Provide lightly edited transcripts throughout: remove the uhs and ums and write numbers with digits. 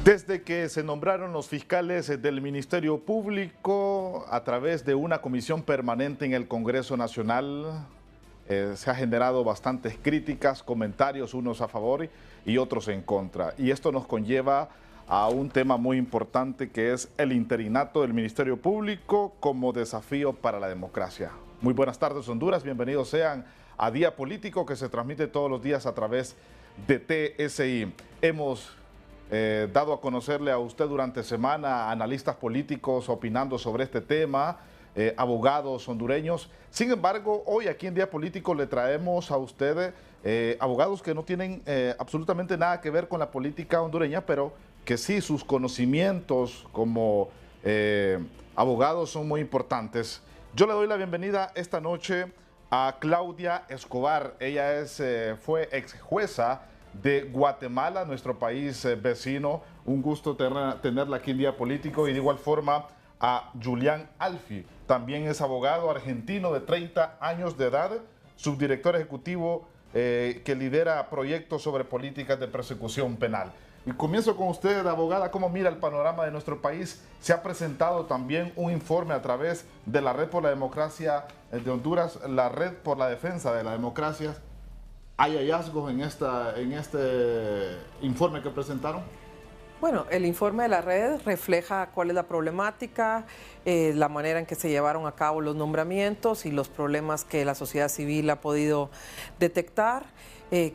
Desde que se nombraron los fiscales del Ministerio Público a través de una comisión permanente en el Congreso Nacional, se ha generado bastantes críticas, comentarios, unos a favor y otros en contra. Y esto nos conlleva a un tema muy importante que es el interinato del Ministerio Público como desafío para la democracia. Muy buenas tardes, Honduras. Bienvenidos sean a Día Político, que se transmite todos los días a través de TSI. Hemos dado a conocerle a usted durante semana analistas políticos opinando sobre este tema, abogados hondureños. Sin embargo, hoy aquí en Día Político le traemos a usted abogados que no tienen absolutamente nada que ver con la política hondureña, pero que sí sus conocimientos como abogados son muy importantes. Yo le doy la bienvenida esta noche a Claudia Escobar. Ella fue ex jueza de Guatemala, nuestro país vecino. Un gusto tenerla aquí en Día Político. Y de igual forma a Julián Alfi, también es abogado argentino de 30 años de edad, subdirector ejecutivo que lidera proyectos sobre políticas de persecución penal. Y comienzo con usted, abogada. ¿Cómo mira el panorama de nuestro país? Se ha presentado también un informe a través de la Red por la Democracia de Honduras, la Red por la Defensa de la Democracia. ¿Hay hallazgos en este informe que presentaron? Bueno, el informe de la red refleja cuál es la problemática, la manera en que se llevaron a cabo los nombramientos y los problemas que la sociedad civil ha podido detectar.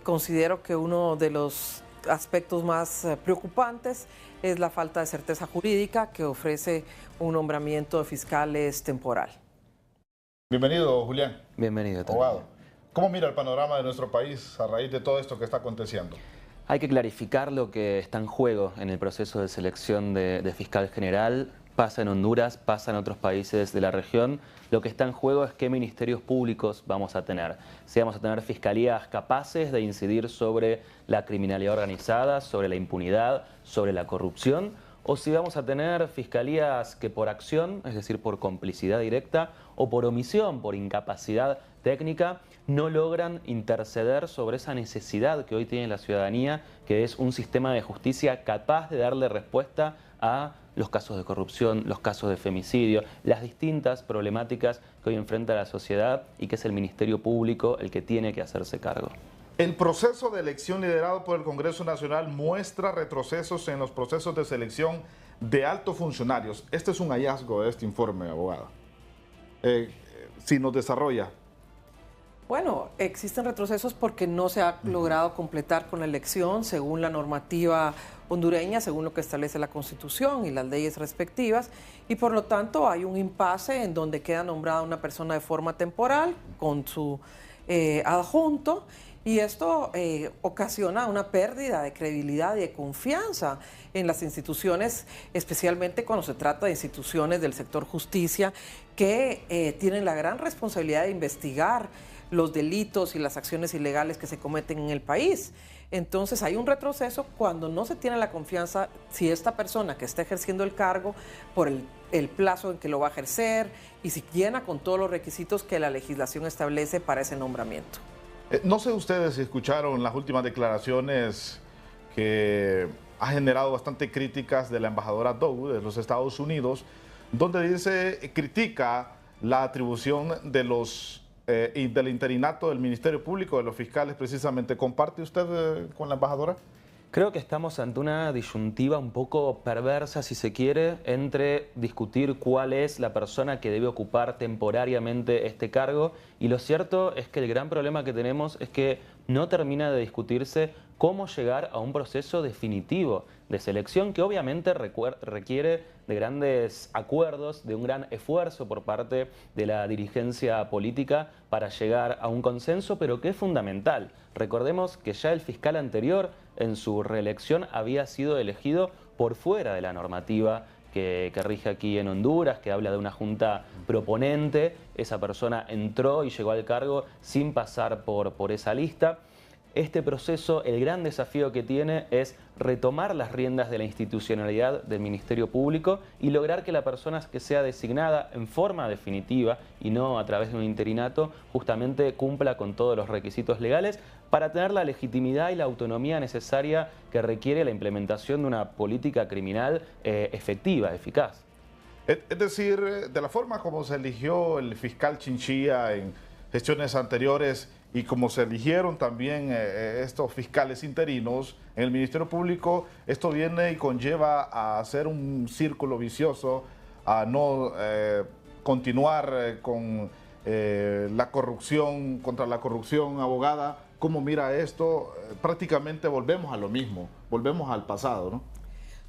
Considero que uno de los aspectos más preocupantes es la falta de certeza jurídica que ofrece un nombramiento de fiscales temporal. Bienvenido, Julián. Bienvenido. Abogado. ¿Cómo mira el panorama de nuestro país a raíz de todo esto que está aconteciendo? Hay que clarificar lo que está en juego en el proceso de selección de fiscal general. Pasa en Honduras, pasa en otros países de la región. Lo que está en juego es qué ministerios públicos vamos a tener. Si vamos a tener fiscalías capaces de incidir sobre la criminalidad organizada, sobre la impunidad, sobre la corrupción, o si vamos a tener fiscalías que por acción, es decir, por complicidad directa o por omisión, por incapacidad técnica, no logran interceder sobre esa necesidad que hoy tiene la ciudadanía, que es un sistema de justicia capaz de darle respuesta a los casos de corrupción, los casos de femicidio, las distintas problemáticas que hoy enfrenta la sociedad y que es el Ministerio Público el que tiene que hacerse cargo. El proceso de elección liderado por el Congreso Nacional muestra retrocesos en los procesos de selección de altos funcionarios. Este es un hallazgo de este informe, abogada. Si nos desarrolla. Bueno, existen retrocesos porque no se ha logrado completar con la elección según la normativa hondureña, según lo que establece la Constitución y las leyes respectivas, y por lo tanto hay un impasse en donde queda nombrada una persona de forma temporal con su adjunto, y esto ocasiona una pérdida de credibilidad y de confianza en las instituciones, especialmente cuando se trata de instituciones del sector justicia que tienen la gran responsabilidad de investigar los delitos y las acciones ilegales que se cometen en el país. Entonces hay un retroceso cuando no se tiene la confianza si esta persona que está ejerciendo el cargo por el plazo en que lo va a ejercer y si llena con todos los requisitos que la legislación establece para ese nombramiento. No sé ustedes si escucharon las últimas declaraciones que ha generado bastante críticas de la embajadora Doe de los Estados Unidos, donde critica la atribución de del interinato del Ministerio Público, de los fiscales precisamente. ¿Comparte usted con la embajadora? Creo que estamos ante una disyuntiva un poco perversa, si se quiere, entre discutir cuál es la persona que debe ocupar temporariamente este cargo, y lo cierto es que el gran problema que tenemos es que no termina de discutirse cómo llegar a un proceso definitivo de selección que obviamente requiere de grandes acuerdos, de un gran esfuerzo por parte de la dirigencia política para llegar a un consenso, pero que es fundamental. Recordemos que ya el fiscal anterior en su reelección había sido elegido por fuera de la normativa que rige aquí en Honduras, que habla de una junta proponente. Esa persona entró y llegó al cargo sin pasar por esa lista. este proceso, el gran desafío que tiene es retomar las riendas de la institucionalidad del Ministerio Público y lograr que la persona que sea designada en forma definitiva y no a través de un interinato justamente cumpla con todos los requisitos legales para tener la legitimidad y la autonomía necesaria que requiere la implementación de una política criminal efectiva, eficaz. Es decir, de la forma como se eligió el fiscal Chinchilla en gestiones anteriores y como se eligieron también estos fiscales interinos en el Ministerio Público, esto viene y conlleva a hacer un círculo vicioso, a no continuar con la corrupción, contra la corrupción, abogada. ¿Cómo mira esto? Prácticamente volvemos a lo mismo, volvemos al pasado, ¿no?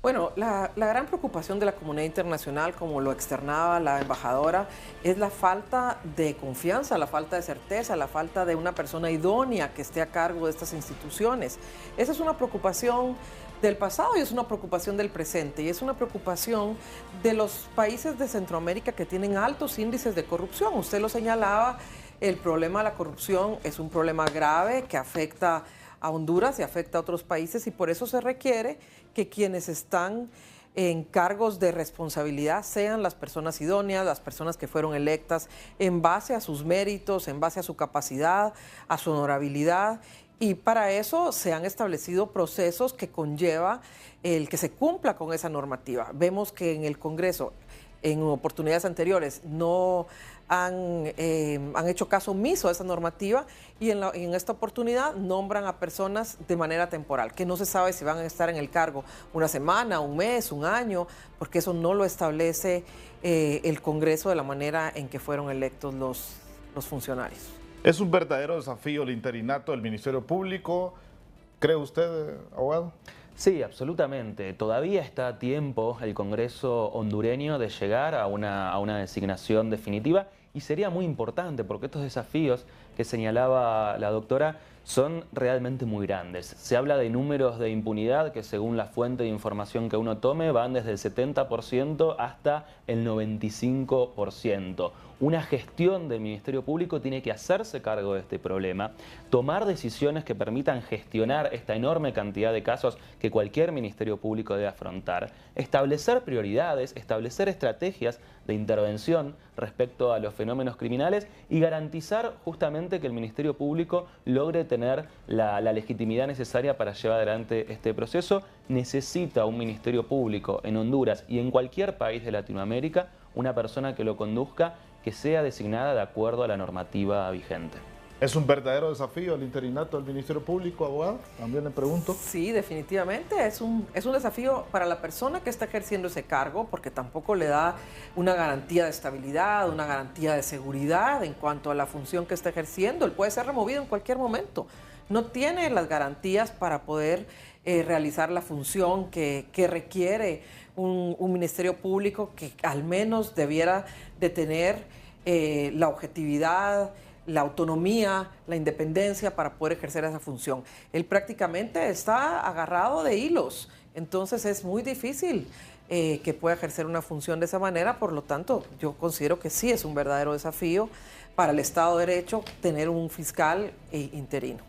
Bueno, la gran preocupación de la comunidad internacional, como lo externaba la embajadora, es la falta de confianza, la falta de certeza, la falta de una persona idónea que esté a cargo de estas instituciones. Esa es una preocupación del pasado y es una preocupación del presente y es una preocupación de los países de Centroamérica que tienen altos índices de corrupción. Usted lo señalaba, el problema de la corrupción es un problema grave que afecta a Honduras y afecta a otros países y por eso se requiere que quienes están en cargos de responsabilidad sean las personas idóneas, las personas que fueron electas en base a sus méritos, en base a su capacidad, a su honorabilidad. Y para eso se han establecido procesos que conlleva el que se cumpla con esa normativa. Vemos que en el Congreso, en oportunidades anteriores, no han hecho caso omiso a esa normativa y en esta oportunidad nombran a personas de manera temporal, que no se sabe si van a estar en el cargo una semana, un mes, un año, porque eso no lo establece el Congreso de la manera en que fueron electos los funcionarios. Es un verdadero desafío el interinato del Ministerio Público. ¿Cree usted, abogado? Sí, absolutamente. Todavía está a tiempo el Congreso hondureño de llegar a una designación definitiva y sería muy importante porque estos desafíos que señalaba la doctora son realmente muy grandes. Se habla de números de impunidad que según la fuente de información que uno tome van desde el 70% hasta el 95%. Una gestión del Ministerio Público tiene que hacerse cargo de este problema, tomar decisiones que permitan gestionar esta enorme cantidad de casos que cualquier Ministerio Público debe afrontar, establecer prioridades, establecer estrategias de intervención respecto a los fenómenos criminales y garantizar justamente que el Ministerio Público logre tener la legitimidad necesaria para llevar adelante este proceso. Necesita un Ministerio Público en Honduras y en cualquier país de Latinoamérica una persona que lo conduzca, que sea designada de acuerdo a la normativa vigente. ¿Es un verdadero desafío el interinato del Ministerio Público, abogado? También le pregunto. Sí, definitivamente es un desafío para la persona que está ejerciendo ese cargo, porque tampoco le da una garantía de estabilidad, una garantía de seguridad en cuanto a la función que está ejerciendo. Él puede ser removido en cualquier momento. No tiene las garantías para poder realizar la función que requiere un Ministerio Público que al menos debiera de tener la objetividad, la autonomía, la independencia para poder ejercer esa función. Él prácticamente está agarrado de hilos, entonces es muy difícil que pueda ejercer una función de esa manera, por lo tanto yo considero que sí es un verdadero desafío para el Estado de Derecho tener un fiscal interino.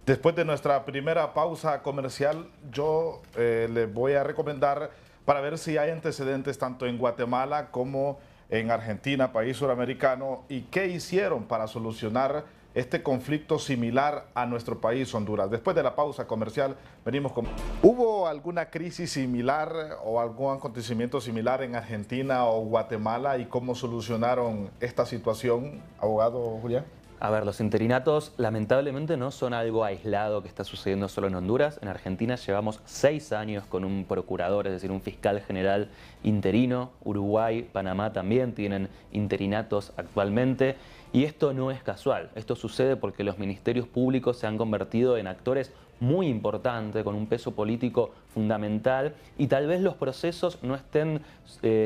Después de nuestra primera pausa comercial, yo les voy a recomendar para ver si hay antecedentes tanto en Guatemala como en Argentina, país suramericano, y qué hicieron para solucionar este conflicto similar a nuestro país, Honduras. Después de la pausa comercial, venimos con... ¿Hubo alguna crisis similar o algún acontecimiento similar en Argentina o Guatemala y cómo solucionaron esta situación, abogado Julián? A ver, los interinatos lamentablemente no son algo aislado que está sucediendo solo en Honduras. En Argentina llevamos 6 años con un procurador, es decir, un fiscal general interino. Uruguay, Panamá también tienen interinatos actualmente. Y esto no es casual. Esto sucede porque los ministerios públicos se han convertido en actores muy importantes, con un peso político fundamental, y tal vez los procesos no estén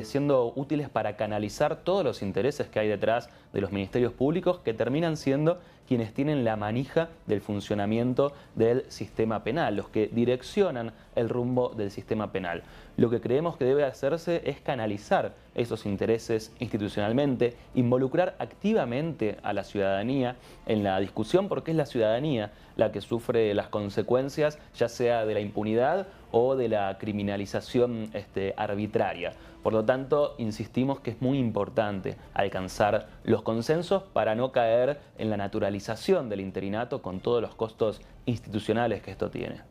siendo útiles para canalizar todos los intereses que hay detrás de los ministerios públicos, que terminan siendo quienes tienen la manija del funcionamiento del sistema penal, los que direccionan el rumbo del sistema penal. Lo que creemos que debe hacerse es canalizar esos intereses institucionalmente, involucrar activamente a la ciudadanía en la discusión, porque es la ciudadanía la que sufre las consecuencias, ya sea de la impunidad o de la criminalización arbitraria. Por lo tanto, insistimos que es muy importante alcanzar los consensos para no caer en la naturalización del interinato con todos los costos institucionales que esto tiene.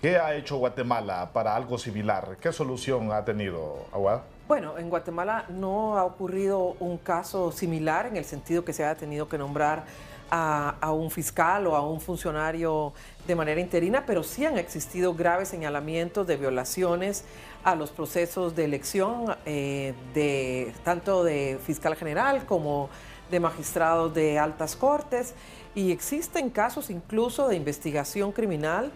¿Qué ha hecho Guatemala para algo similar? ¿Qué solución ha tenido, Aguada? Bueno, en Guatemala no ha ocurrido un caso similar en el sentido que se haya tenido que nombrar a un fiscal o a un funcionario de manera interina, pero sí han existido graves señalamientos de violaciones a los procesos de elección tanto de fiscal general como de magistrados de altas cortes, y existen casos incluso de investigación criminal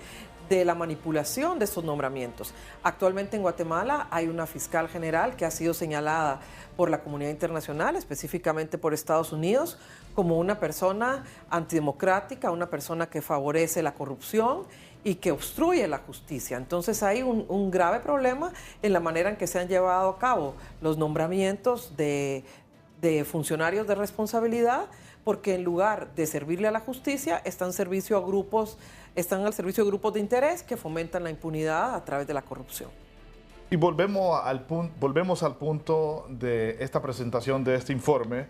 de la manipulación de estos nombramientos. Actualmente en Guatemala hay una fiscal general que ha sido señalada por la comunidad internacional, específicamente por Estados Unidos, como una persona antidemocrática, una persona que favorece la corrupción y que obstruye la justicia. Entonces hay un grave problema en la manera en que se han llevado a cabo los nombramientos de funcionarios de responsabilidad, porque en lugar de servirle a la justicia, están al servicio de grupos de interés que fomentan la impunidad a través de la corrupción. Y volvemos al punto de esta presentación de este informe,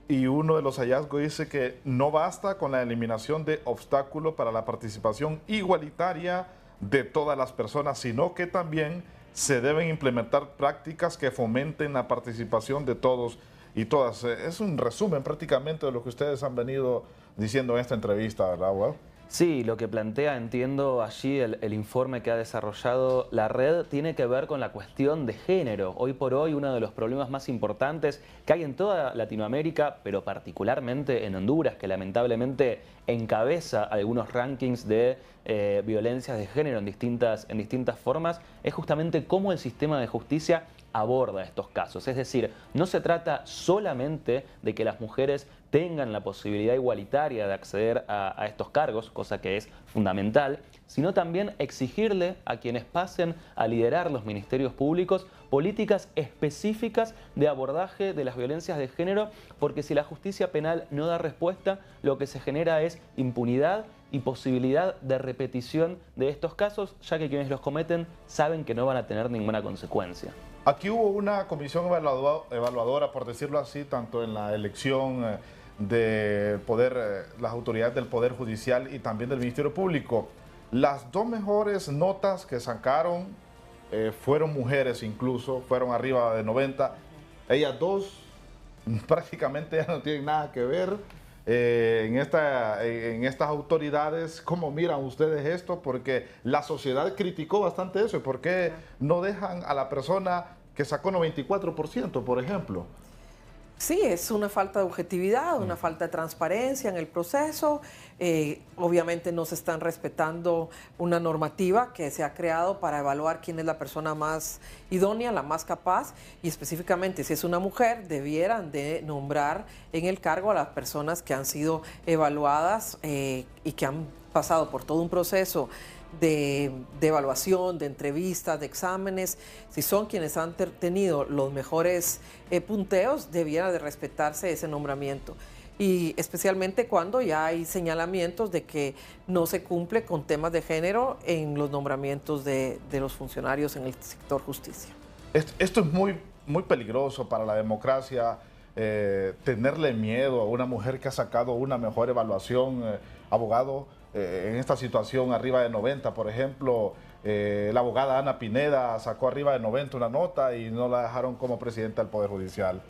y uno de los hallazgos dice que no basta con la eliminación de obstáculos para la participación igualitaria de todas las personas, sino que también se deben implementar prácticas que fomenten la participación de todos y todas. Es un resumen prácticamente de lo que ustedes han venido diciendo en esta entrevista, ¿verdad, Well? Sí, lo que plantea, entiendo allí el informe que ha desarrollado la red tiene que ver con la cuestión de género. Hoy por hoy uno de los problemas más importantes que hay en toda Latinoamérica, pero particularmente en Honduras, que lamentablemente encabeza algunos rankings de violencias de género en distintas formas, es justamente cómo el sistema de justicia aborda estos casos. Es decir, no se trata solamente de que las mujeres tengan la posibilidad igualitaria de acceder a estos cargos, cosa que es fundamental, sino también exigirle a quienes pasen a liderar los ministerios públicos políticas específicas de abordaje de las violencias de género, porque si la justicia penal no da respuesta, lo que se genera es impunidad y posibilidad de repetición de estos casos, ya que quienes los cometen saben que no van a tener ninguna consecuencia. Aquí hubo una comisión evaluadora, por decirlo así, tanto en la elección del poder, las autoridades del Poder Judicial y también del Ministerio Público. Las dos mejores notas que sacaron fueron mujeres, incluso, fueron arriba de 90. Ellas dos prácticamente ya no tienen nada que ver en estas autoridades. ¿Cómo miran ustedes esto? Porque la sociedad criticó bastante eso. ¿Por qué no dejan a la persona que sacó 94%, por ejemplo? Sí, es una falta de objetividad, una falta de transparencia en el proceso. Obviamente no se están respetando una normativa que se ha creado para evaluar quién es la persona más idónea, la más capaz, y específicamente si es una mujer, debieran de nombrar en el cargo a las personas que han sido evaluadas y que han pasado por todo un proceso de evaluación, de entrevistas, de exámenes. Si son quienes han tenido los mejores punteos, debiera de respetarse ese nombramiento. Y especialmente cuando ya hay señalamientos de que no se cumple con temas de género en los nombramientos de los funcionarios en el sector justicia. Esto es muy peligroso para la democracia, tenerle miedo a una mujer que ha sacado una mejor evaluación, abogado. En esta situación arriba de 90, por ejemplo, la abogada Ana Pineda sacó arriba de 90 una nota y no la dejaron como presidenta del Poder Judicial.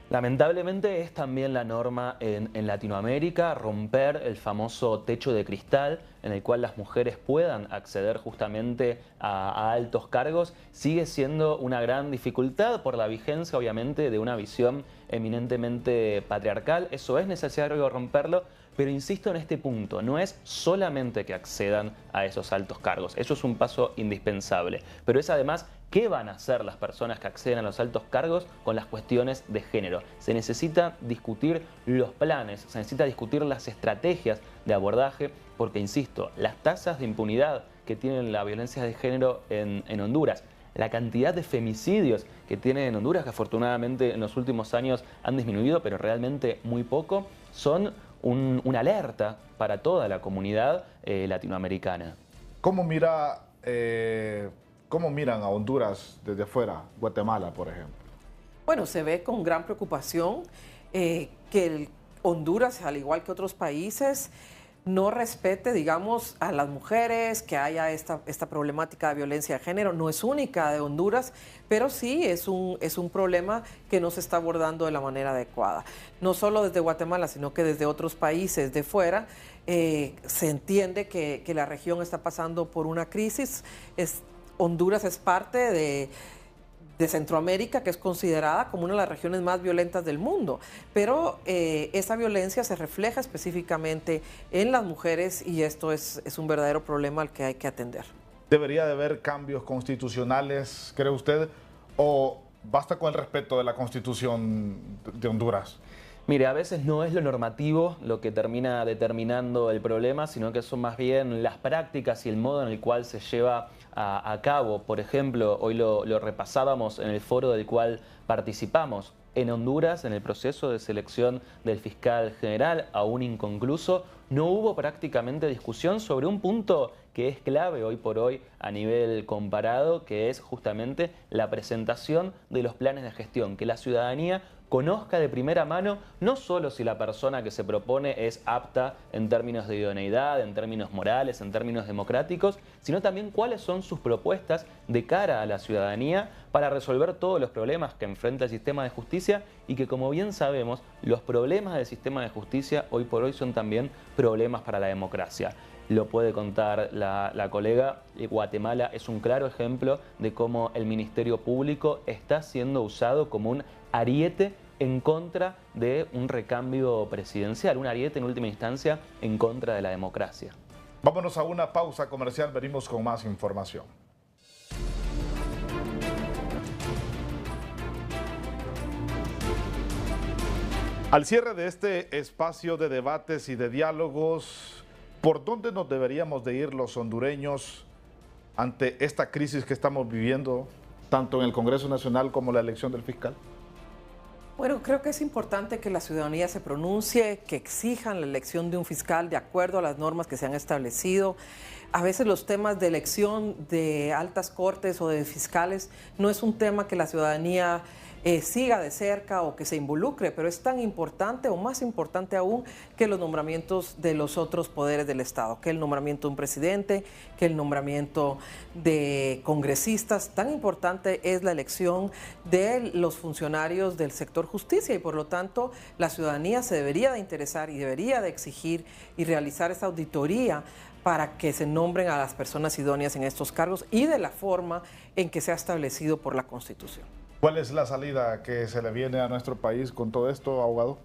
Lamentablemente es también la norma en Latinoamérica romper el famoso techo de cristal en el cual las mujeres puedan acceder justamente a altos cargos. Sigue siendo una gran dificultad por la vigencia, obviamente, de una visión eminentemente patriarcal. Eso es necesario romperlo, pero insisto en este punto, no es solamente que accedan a esos altos cargos, eso es un paso indispensable, pero es además qué van a hacer las personas que acceden a los altos cargos con las cuestiones de género. Se necesita discutir los planes, se necesita discutir las estrategias de abordaje, porque insisto, las tasas de impunidad que tienen la violencia de género en Honduras, la cantidad de femicidios que tiene en Honduras, que afortunadamente en los últimos años han disminuido, pero realmente muy poco, son una alerta para toda la comunidad latinoamericana. ¿Cómo miran a Honduras desde afuera, Guatemala, por ejemplo? Bueno, se ve con gran preocupación que Honduras, al igual que otros países, no respete, digamos, a las mujeres, que haya esta problemática de violencia de género. No es única de Honduras, pero sí es un problema que no se está abordando de la manera adecuada. No solo desde Guatemala, sino que desde otros países de fuera se entiende que la región está pasando por una crisis. Honduras es parte de Centroamérica, que es considerada como una de las regiones más violentas del mundo, pero esa violencia se refleja específicamente en las mujeres y esto es un verdadero problema al que hay que atender. ¿Debería de haber cambios constitucionales, cree usted, o basta con el respeto de la Constitución de Honduras? Mire, a veces no es lo normativo lo que termina determinando el problema, sino que son más bien las prácticas y el modo en el cual se lleva a cabo. Por ejemplo, hoy lo repasábamos en el foro del cual participamos. En Honduras, en el proceso de selección del fiscal general, aún inconcluso, no hubo prácticamente discusión sobre un punto que es clave hoy por hoy a nivel comparado, que es justamente la presentación de los planes de gestión, que la ciudadanía conozca de primera mano no solo si la persona que se propone es apta en términos de idoneidad, en términos morales, en términos democráticos, sino también cuáles son sus propuestas de cara a la ciudadanía para resolver todos los problemas que enfrenta el sistema de justicia y que, como bien sabemos, los problemas del sistema de justicia hoy por hoy son también problemas para la democracia. Lo puede contar la colega. Guatemala es un claro ejemplo de cómo el Ministerio Público está siendo usado como un ariete en contra de un recambio presidencial, un ariete en última instancia en contra de la democracia. Vámonos a una pausa comercial, venimos con más información. Al cierre de este espacio de debates y de diálogos, ¿por dónde nos deberíamos de ir los hondureños ante esta crisis que estamos viviendo, tanto en el Congreso Nacional como la elección del fiscal? Bueno, creo que es importante que la ciudadanía se pronuncie, que exijan la elección de un fiscal de acuerdo a las normas que se han establecido. A veces los temas de elección de altas cortes o de fiscales no es un tema que la ciudadanía siga de cerca o que se involucre, pero es tan importante o más importante aún que los nombramientos de los otros poderes del Estado, que el nombramiento de un presidente, que el nombramiento de congresistas. Tan importante es la elección de los funcionarios del sector justicia y por lo tanto la ciudadanía se debería de interesar y debería de exigir y realizar esa auditoría para que se nombren a las personas idóneas en estos cargos y de la forma en que se ha establecido por la Constitución. ¿Cuál es la salida que se le viene a nuestro país con todo esto, abogado?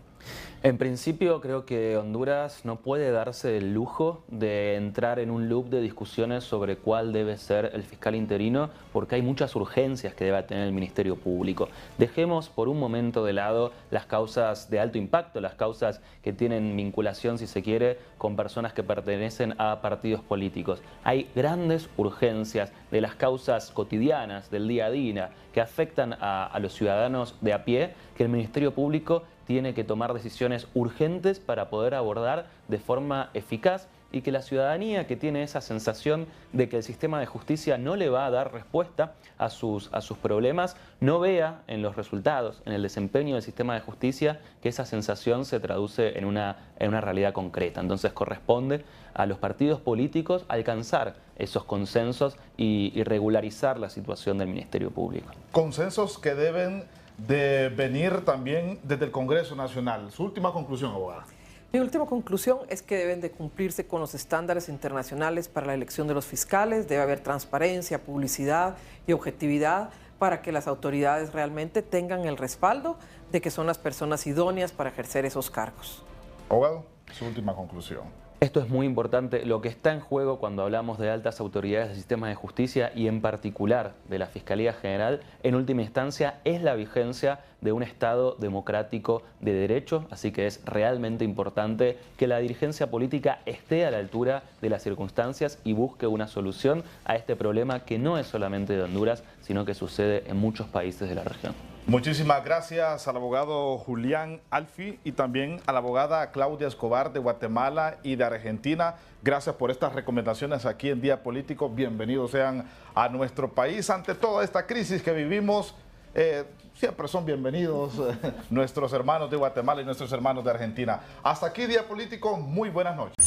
En principio creo que Honduras no puede darse el lujo de entrar en un loop de discusiones sobre cuál debe ser el fiscal interino, porque hay muchas urgencias que debe tener el Ministerio Público. Dejemos por un momento de lado las causas de alto impacto, las causas que tienen vinculación, si se quiere, con personas que pertenecen a partidos políticos. Hay grandes urgencias de las causas cotidianas, del día a día, que afectan a los ciudadanos de a pie, que el Ministerio Público tiene que tomar decisiones urgentes para poder abordar de forma eficaz y que la ciudadanía que tiene esa sensación de que el sistema de justicia no le va a dar respuesta a sus problemas, no vea en los resultados, en el desempeño del sistema de justicia, que esa sensación se traduce en una realidad concreta. Entonces corresponde a los partidos políticos alcanzar esos consensos y regularizar la situación del Ministerio Público. Consensos que deben de venir también desde el Congreso Nacional. Su última conclusión, abogada. Mi última conclusión es que deben de cumplirse con los estándares internacionales para la elección de los fiscales, debe haber transparencia, publicidad y objetividad para que las autoridades realmente tengan el respaldo de que son las personas idóneas para ejercer esos cargos. Abogado, su última conclusión. Esto es muy importante. Lo que está en juego cuando hablamos de altas autoridades del sistema de justicia y en particular de la Fiscalía General, en última instancia, es la vigencia de un Estado democrático de derecho. Así que es realmente importante que la dirigencia política esté a la altura de las circunstancias y busque una solución a este problema que no es solamente de Honduras, sino que sucede en muchos países de la región. Muchísimas gracias al abogado Julián Alfi y también a la abogada Claudia Escobar de Guatemala y de Argentina. Gracias por estas recomendaciones aquí en Día Político. Bienvenidos sean a nuestro país. Ante toda esta crisis que vivimos, siempre son bienvenidos nuestros hermanos de Guatemala y nuestros hermanos de Argentina. Hasta aquí Día Político. Muy buenas noches.